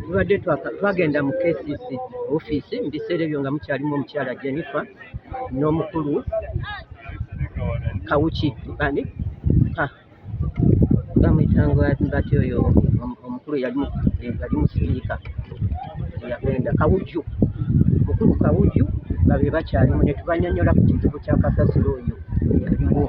tubadde twagenda mu KCC office mu biseera ebyo nga mukyalimu omukyala Jennifer n'omukulu Kawuki bani bamwitanga bati oyo omukulu yali musipiika yagenda Kawuju mukulu Kawuju babe bakyalimu ne tubanyonyola ku kizibu kya kasasiro oyo yaliwo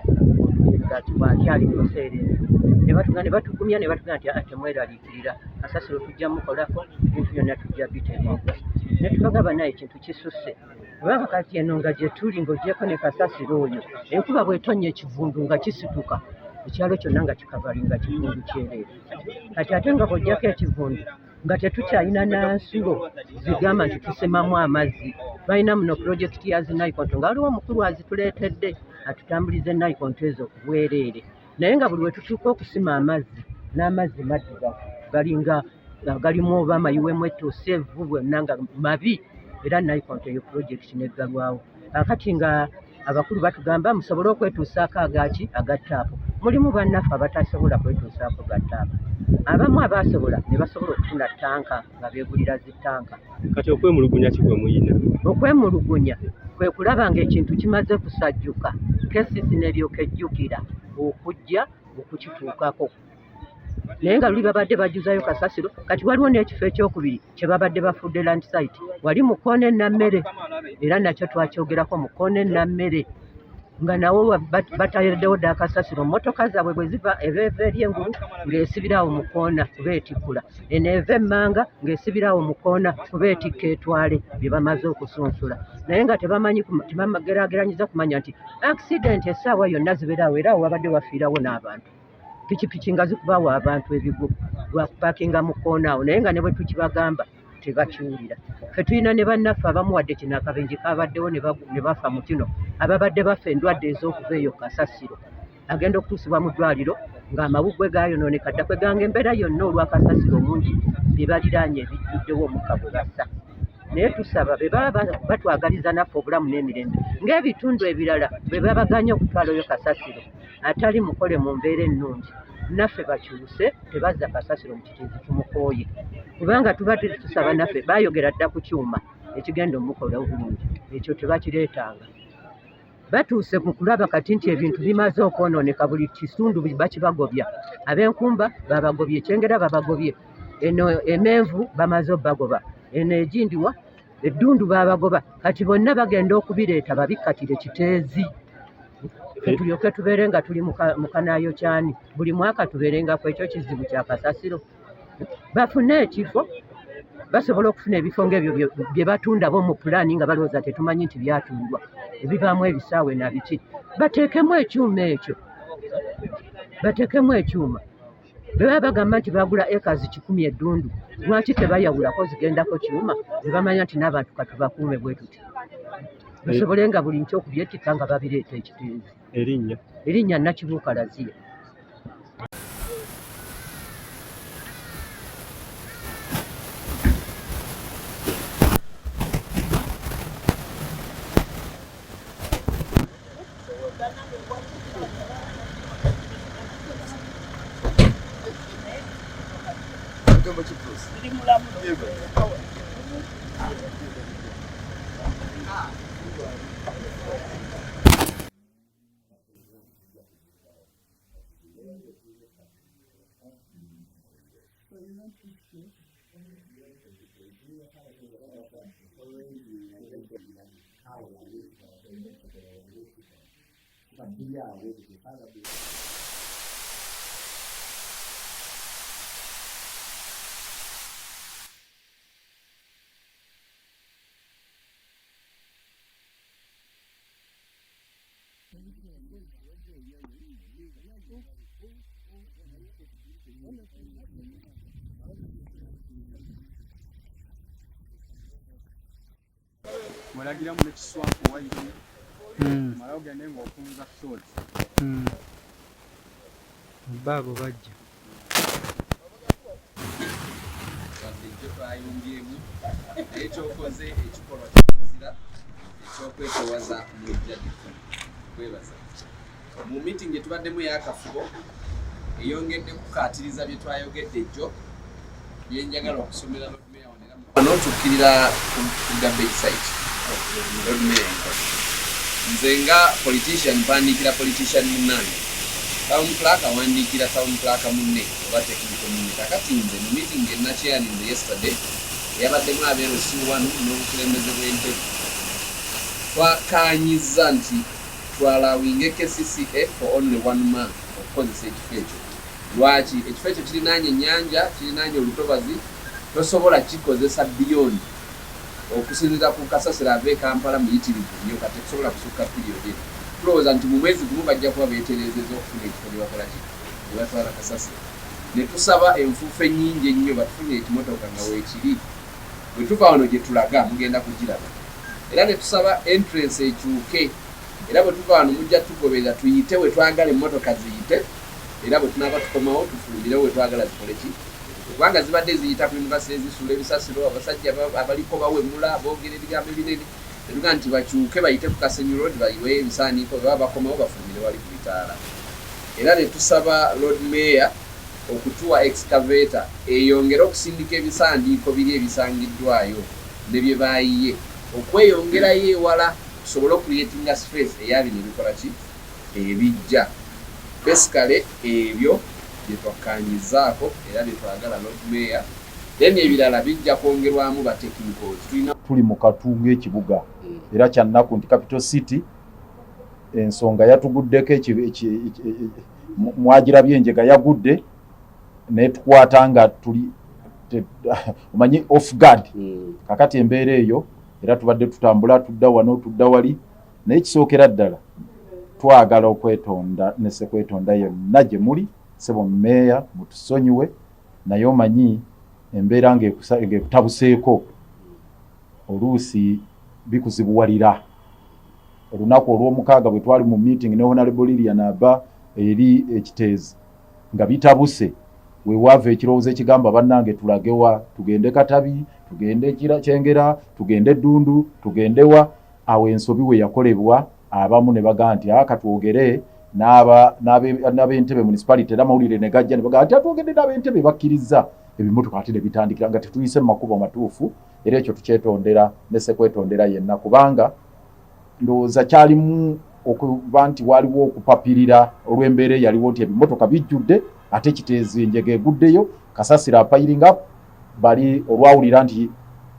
ngati bwakyali mu biseera ebyo ne batugumya ne batugamba nti temweraliikirira kasasiro tujja mukolako ebintu byonna tujja bitereeza ne tubagamba naye ekintu kisusse kubanga kati eno nga gye tuli ng'ogyeko ne kasasiro oyo enkuba bw'etonnya ekivundu nga kisituka ekyalo kyonna nga kikabali nga kivundu kyereere kati ate nga bw'ojjako ekivundu nga tetukyalina nansulo zigamba nti tusemamu amazzi balina muno pulojekiti ya zinayikondo nga waliwo omukulu azituleetedde atutambulize nayikondo ezo ku bwereere naye nga buli we tutuuka okusima amazzi n'amazzi maddugavu galinga galimu oba amayiwemu ettuuse evvu bwonna nga mabi era nayikondo eyo pulojekiti neggalwawo akati nga abakulu batugamba musobole okwetuusaako agattaapu mulimu bannaffe abatasobola kwetuusaako gattaapu abamu abasobola ne basobola okufuna ttanka nga beegulira zittanka. Kati okwemulugunya ki kwe muyina? Okwemulugunya kwe kulaba ng'ekintu kimaze kusajjuka KCC n'eryoka ejjukira okujja okukituukako naye nga luli babadde bajuzayo kasasiro kati waliwo n'ekifo ekyokubiri kye babadde bafudde land site wali mukoona enammere era nakyo twakyogerako mukoona enammere nga nawo batayireddewo dda akasasiro mmotoka zaabwe bwe ziva eva eri engulu ng'esibirawo mukoona kuba etikkula eno eva emmanga ng'esibirawo mukoona kuba etikka etwale bye bamaze okusunsula naye nga tebamageraageranyiza kumanya nti accident essaawa yonna zibeerawo era awo wabadde wafiirawo n'abantu pikipiki nga zikubaawo abantu ebigo lwakupakinga mu koona awo naye nga ne bwe tukibagamba tebakiwulira ffe tulina ne bannaffe abamu wadde kino akabenje kabaddewo ne bafa mu kino ababadde bafa endwadde ez'okuva eyo kasasiro agenda okutuusibwa mu ddwaliro ng'amabugwe gaayonooneka dda kweganga embeera yonna olwa kasasiro omungi bye baliraanye ebijjuddewo omukka bwe bassa naye tusaba be baba batwagaliza naffe obulamu n'emirembe ng'ebitundu ebirala bwe babaganya okutwalayo kasasiro atali mukole mu mbeera ennungi naffe bakyuse tebazza kasasiro mu kitiizi tumukooye kubanga tubadde tusaba naffe baayogera dda ku kyuma ekigenda omukola obulungi ekyo tebakireetanga batuuse mu kulaba kati nti ebintu bimaze okwonooneka buli kitundu bakibagobya ab'enkumba babagobye ekyengera babagobye eno emenvu bamaze obbagoba eno egindiwa eddundu babagoba kati bonna bagenda okubireeta babikkatire kiteezi tulyoke tubeere nga tuli mu kanaayo kyani buli mwaka tubeerenga ku ekyo kizibu kya kasasiro bafune ekifo basobola okufuna ebifo ng'ebyo bye batunda bo mu pulaani nga balowooza tetumanyi nti byatundwa ebibaamu ebisaawe na biki bateekemu ekyuma ekyo bateekemu ekyuma bwe baba bagamba nti bagula ekazi 100 eddundu lwaki tebayawulako zigendako kyuma ne bamanya nti n'abantu katubakuume bwe tuti basobole nga buli nkyo okubyettika nga babireeta ekiteezi erinnya Nakibuuka Laziya. Mwalagira mu kiswapo wayiye malaga nengo okunza short babo bajja ayungiemu ekyokoze ekikolwa kizira ekyokwetowaza mujjadifu kwebaza mu meeting etubaddemu y'akafubo eyongedde kukaatiriza bye twayogedde jjo byenjagala okusomera Wano tukkirira ku garbage site. Road mayor. Nze nga politician mpandikira politician munnange. Town clerk awandikira town clerk munne oba technical munne. Kakati nze mu meeting enakyeyaninze yesterday yabaddemu abeerusi wano n'obukulembeze bw'entebe. Twakaanyiza nti twalawinge KCCA for only 1 month okukozesa ekifo ekyo. Lwaki ekifo ekyo kirinaanye ennyanja, kirinaanye olutobazi, tosobola kikozesa beyond okusinziira ku kasasiro ava e Kampala muyitirivu nnyo kati tusobola kusukka period. Tulowooza nti mu mwezi gumu bajja kuba beetereezeza okufuna ekifo ne bakola ki ne batwala kasasiro. Ne tusaba enfuufu ennyingi ennyo batufune ekimotoka nga weekiri. Bwe tuva wano gye tulaga mugenda kugiraba. Era ne tusaba entrance ekyuke. Era bwe tuva wano mujja tugoberera tuyite we twagala emmotoka ziyite. Era bwe tunaaba tukomawo tufumbire we twagala zikole ki. Kubanga zibadde ziyita ku yunivasite ezisula ebisasiro abasajja abaliko bawemula boogera ebigambo ebinene. Tetuga nti bakyuke bayite ku Kasenyi Road bayiwe ebisaaniiko baba bakomawo bafumbire wali ku bitaala. Era ne tusaba Lord Mayor okutuwa excavator eyongera okusindika ebisaandiiko biri ebisangiddwayo ne bye baayiye okweyongerayo ewala tusobole okucreatinga space eyabino ebikola ki ebijja. Basically ebyo bye twakkaanyizaako era bye twagala Lord Mayor. Then ebirala bijja kwongerwamu ba technicals. Tuli mu katunga ekibuga era kya nnaku nti Capital City ensonga yatuguddeko mwagirabye enjega yagudde ne tukwata nga tuli omanyi off guard. Kakati embeera eyo era tubadde tutambula tudda wano tudda wali naye kisookera ddala twagala okwetonda ne sekwetonda yonna gye muli sebo Meya mutusonyiwe naye omanyi embeera ng'ekutabuseeko oluusi bikuzibuwalira. Olunaku olw'omukaaga bwe twali mu meeting ne Honorable Lilian Abba eri ekiteezi nga bitabuse weewava ekirowoozo ekigamba bannange tulagewa tugende Katabi tugende Kyengera tugende Ddundu tugendewa. Awo ensobi we yakolebwa abamu ne bagaa nti katwogere n'ab'Entebbe municipality era amawulire ne gajja ne bagaa nti atwogedde n'ab'Entebbe bakkiriza ebimotoka ate ne bitandikira nga tetuyise mu makubo matuufu. Era ekyo tukyetondera ne sekwetondera yenna kubanga ndowooza kyalimu okuba nti waliwo okupapirira olw'embeera yaliwo nti ebimotoka bijjudde ate kiteezi enjega eguddeyo kasasira apayiringa bali olwawulira nti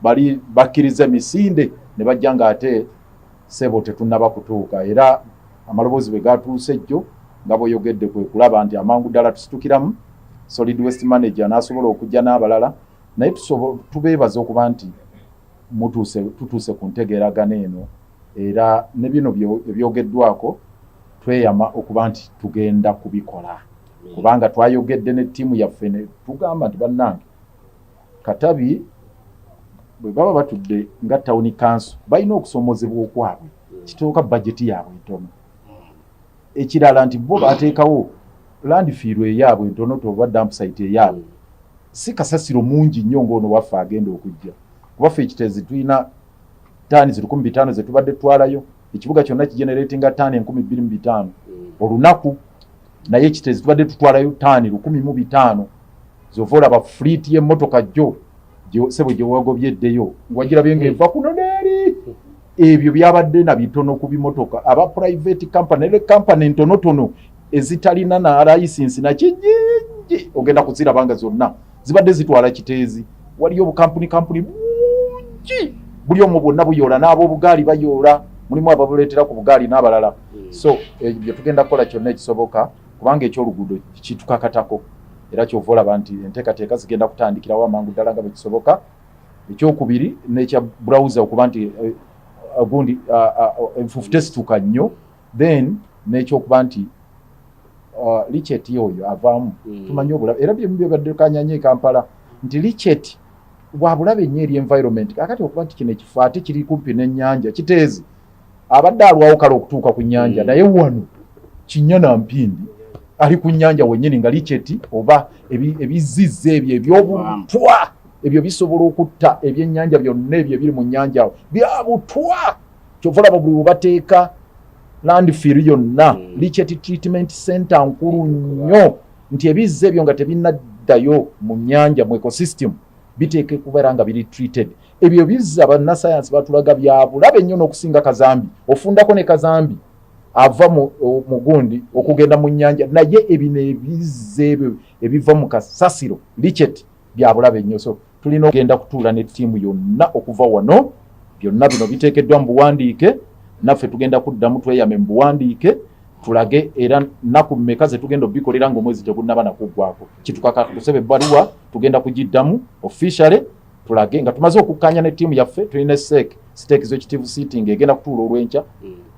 bali bakkiriza emisinde ne bajja nga ate sebo tetunnaba kutuuka. Era amaloboozi bwe gatuuse jjo nga bw'oyogedde kwe kulaba nti amangu ddala tusitukiramu solid waste manager n'asobola okujja n'abalala naye tubeebaza okuba nti tutuuse ku ntegeeragana eno era ne bino ebyogeddwako tweyama okuba nti tugenda kubikola kubanga twayogedde ne ttiimu yaffe ne tugamba nti bannange Katabi bwe baba batudde nga town council balina okusomozebwa okwabwe kitooka budget yaabwe ntono. Ekirala nti bo bateekawo landfill eyaabwe ntono toba dump site eyaabwe si kasasiro mungi nnyo ng'ono waffe agenda okujja kubaffe ekiteezi tulina ttaani 1500 ze tubadde twalayo ekibuga kyonna kigeneratinga ttaani 2500 olunaku naye ekiteezi tubadde tutwalayo ttaani 10500 zovola ba fleet y'emmotoka jjo sebo gye wagobyeddeyo wagirabye ng'eva kuno neeri ebyo byabadde na bitono ku bimotoka aba private company ne company ntonotono ezitalina na license na kijinji ogenda kuzirabanga zonna zibadde zitwala kiteezi waliyo obukampuni bungi buli omu bwonna buyola n'abo obugaali bayola mulimu ababuleetera ku bugaali n'abalala. So ebyo tugenda kukola kyonna ekisoboka kubanga ekyoluguudo kitukakatako era kyova olaba nti enteekateeka zigenda kutandikirawo amangu ddala nga bwe kisoboka. Ekyokubiri n'ekya browser okuba nti gundi enfuufu tesituuka nnyo then n'ekyokuba nti Richet oyo avaamu tumanyi obulabe era byemu byabadde kanyanya e Kampala nti Richet bwabulabe nnyo eri environment kakati okuba nti kino ekifo ate kiri kumpi n'ennyanja kiteezi abadde alwawo kale okutuuka ku nnyanja naye wano Kinyana Mpindi ali ku nnyanja wennyini nga Richet oba ebizizza ebyo ebyobutwa ebyo bisobola okutta ebyennyanja byonna ebyo ebiri mu nnyanja byabutwa kyova olaba buli webateeka landfill yonna Richet treatment center nkulu nnyo nti ebizza ebyo nga tebinnaddayo mu nnyanja mu ecosystem biteeke kubeera nga biri treated. Ebyo bizza bannasayansi batulaga byabulabe ennyo n'okusinga kazambi. Ofundako ne kazambi ava mu gundi okugenda mu nnyanja, naye ebino ebizze ebiva mu kasasiro lichet byabulabe ennyo. So tulina okugenda kutuula ne ttiimu yonna okuva wano, byonna bino biteekeddwa mu buwandiike, naffe tugenda kuddamu tweyame mu buwandiike, tulage era nnaku mmeka ze tugenda obikolera ng'omwezi tegunnaba nakuggwako. Kitukakatuse ebbaluwa tugenda kugiddamu officially, tulage nga tumaze okukkanya ne ttiimu yaffe, tulina SEC State Executive Sitting egenda kutuula olw'enkya